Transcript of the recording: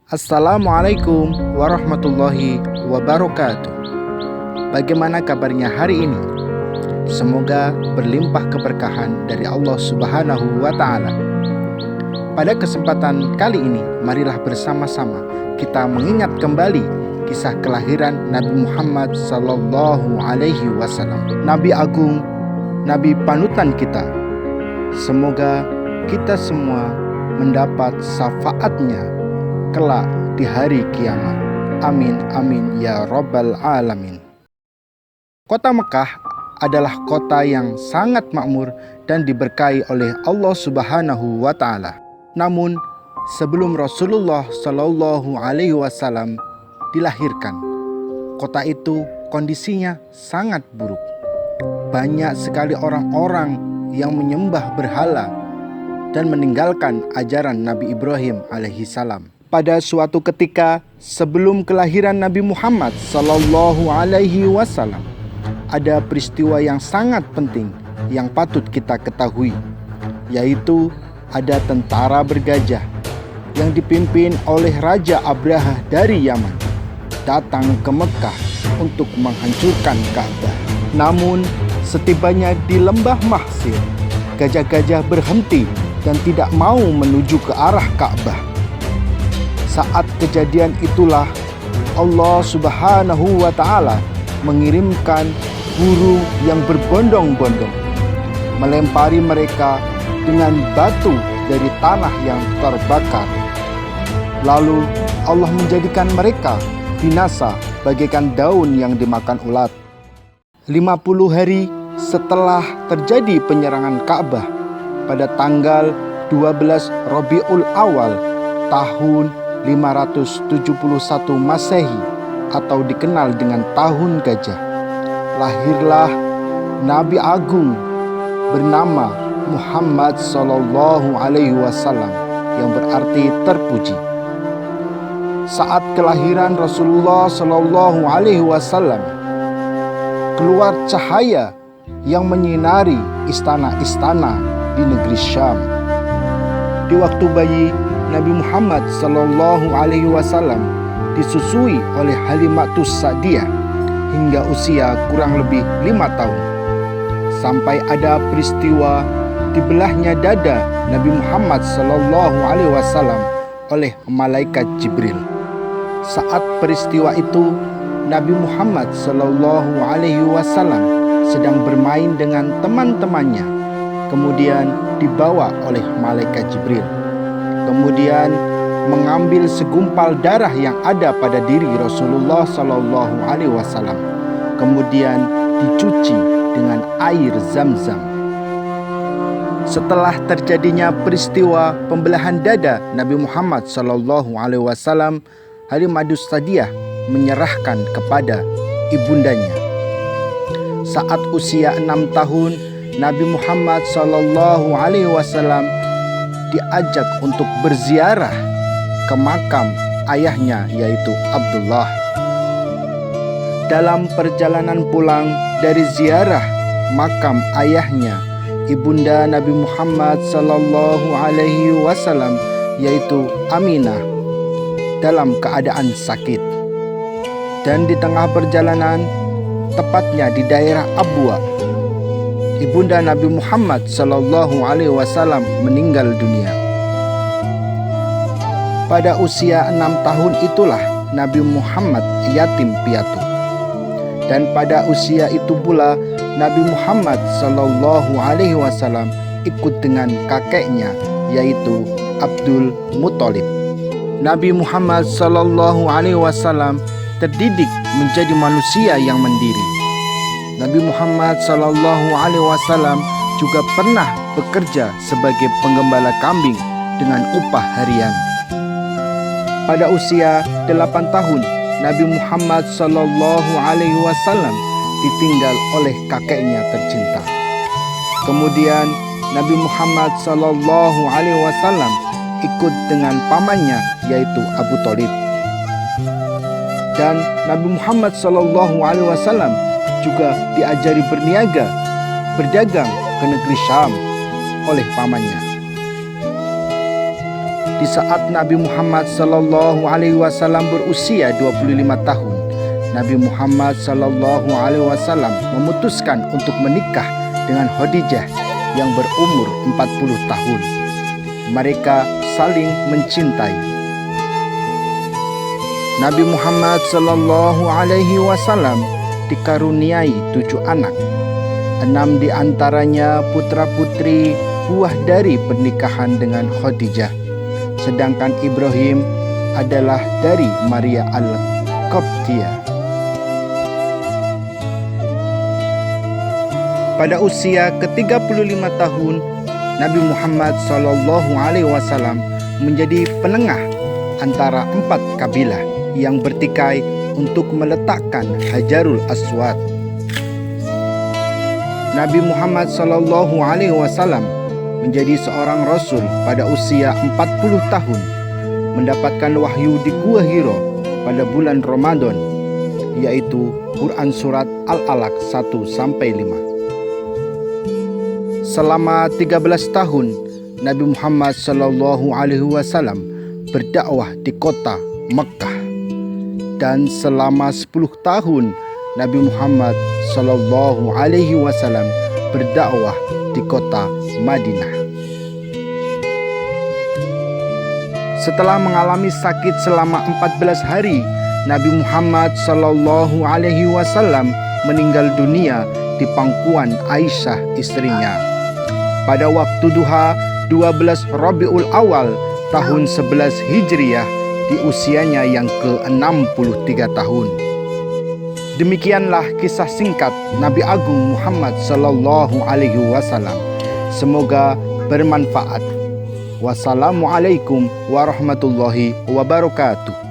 Assalamualaikum warahmatullahi wabarakatuh. Bagaimana kabarnya hari ini? Semoga berlimpah keberkahan dari Allah Subhanahu wa Ta'ala. Pada kesempatan kali ini, marilah bersama-sama kita mengingat kembali kisah kelahiran Nabi Muhammad Sallallahu Alaihi Wasallam, Nabi Agung, Nabi panutan kita. Semoga kita semua mendapat syafaatnya kelak di hari kiamat. Amin amin ya rabbal alamin. Kota Mekah adalah kota yang sangat makmur dan diberkahi oleh Allah Subhanahu wa Ta'ala. Namun sebelum Rasulullah Shallallahu Alaihi Wasallam dilahirkan, kota itu kondisinya sangat buruk. Banyak sekali orang-orang yang menyembah berhala dan meninggalkan ajaran Nabi Ibrahim alaihissalam. Pada suatu ketika sebelum kelahiran Nabi Muhammad Sallallahu Alaihi Wasallam, ada peristiwa yang sangat penting yang patut kita ketahui, yaitu ada tentara bergajah yang dipimpin oleh Raja Abraha dari Yaman datang ke Mekah untuk menghancurkan Ka'bah. Namun setibanya di lembah Mahsir, gajah-gajah berhenti dan tidak mau menuju ke arah Ka'bah. Saat kejadian itulah Allah Subhanahu wa Ta'ala mengirimkan burung yang berbondong-bondong melempari mereka dengan batu dari tanah yang terbakar. Lalu Allah menjadikan mereka binasa bagaikan daun yang dimakan ulat. 50 hari setelah terjadi penyerangan Ka'bah pada tanggal 12 Rabiul Awal tahun 571 Masehi atau dikenal dengan Tahun Gajah, lahirlah Nabi Agung bernama Muhammad Sallallahu Alaihi Wasallam yang berarti terpuji. Saat kelahiran Rasulullah Sallallahu Alaihi Wasallam, keluar cahaya yang menyinari istana-istana di negeri Syam. Di waktu bayi, Nabi Muhammad Sallallahu Alaihi Wasallam disusui oleh Halimatus Sa'diyah hingga usia kurang lebih 5 tahun. Sampai ada peristiwa dibelahnya dada Nabi Muhammad Sallallahu Alaihi Wasallam oleh malaikat Jibril. Saat peristiwa itu, Nabi Muhammad Sallallahu Alaihi Wasallam sedang bermain dengan teman-temannya, kemudian dibawa oleh malaikat Jibril. Kemudian mengambil segumpal darah yang ada pada diri Rasulullah Sallallahu Alaihi Wasallam, kemudian dicuci dengan air Zam-Zam. Setelah terjadinya peristiwa pembelahan dada Nabi Muhammad Sallallahu Alaihi Wasallam, Halimatus Sa'diyah menyerahkan kepada ibundanya. Saat usia 6 tahun, Nabi Muhammad Sallallahu Alaihi Wasallam diajak untuk berziarah ke makam ayahnya, yaitu Abdullah. Dalam perjalanan pulang dari ziarah makam ayahnya, ibunda Nabi Muhammad Sallallahu Alaihi Wasallam, yaitu Aminah, dalam keadaan sakit. Dan di tengah perjalanan, tepatnya di daerah Abwa, ibunda Nabi Muhammad Sallallahu Alaihi Wasallam meninggal dunia. Pada usia 6 tahun itulah Nabi Muhammad yatim piatu. Dan pada usia itu pula Nabi Muhammad Sallallahu Alaihi Wasallam ikut dengan kakeknya, yaitu Abdul Muthalib. Nabi Muhammad Sallallahu Alaihi Wasallam terdidik menjadi manusia yang mandiri. Nabi Muhammad Sallallahu Alaihi Wasallam juga pernah bekerja sebagai penggembala kambing dengan upah harian. Pada usia 8 tahun, Nabi Muhammad Sallallahu Alaihi Wasallam ditinggal oleh kakeknya tercinta. Kemudian Nabi Muhammad Sallallahu Alaihi Wasallam ikut dengan pamannya, yaitu Abu Thalib. Dan Nabi Muhammad Sallallahu Alaihi Wasallam juga diajari berniaga, berdagang ke negeri Syam oleh pamannya. di saat Nabi Muhammad sallallahu alaihi wasallam berusia 25 tahun, Nabi Muhammad sallallahu alaihi wasallam memutuskan untuk menikah dengan Khadijah yang berumur 40 tahun. Mereka saling mencintai. Nabi Muhammad sallallahu alaihi wasallam dikaruniai 7 anak. 6 di antaranya putra-putri buah dari pernikahan dengan Khadijah. Sedangkan Ibrahim adalah dari Maria Al-Qibtiyah. Pada usia ke-35 tahun, Nabi Muhammad SAW menjadi penengah antara 4 kabilah yang bertikai untuk meletakkan Hajarul Aswad. Nabi Muhammad SAW menjadi seorang Rasul pada usia 40 tahun, mendapatkan wahyu di Gua Hiro pada bulan Ramadan, yaitu Quran Surat Al-Alaq 1-5. Selama 13 tahun, Nabi Muhammad SAW berdakwah di kota Mekkah. Dan selama 10 tahun, Nabi Muhammad SAW berdakwah di kota Madinah. Setelah mengalami sakit selama 14 hari, Nabi Muhammad SAW meninggal dunia di pangkuan Aisyah istrinya. Pada waktu duha 12 Rabiul Awal tahun 11 Hijriah di usianya yang ke-63 tahun. Demikianlah kisah singkat Nabi Agung Muhammad SAW. Semoga bermanfaat. Wassalamualaikum warahmatullahi wabarakatuh.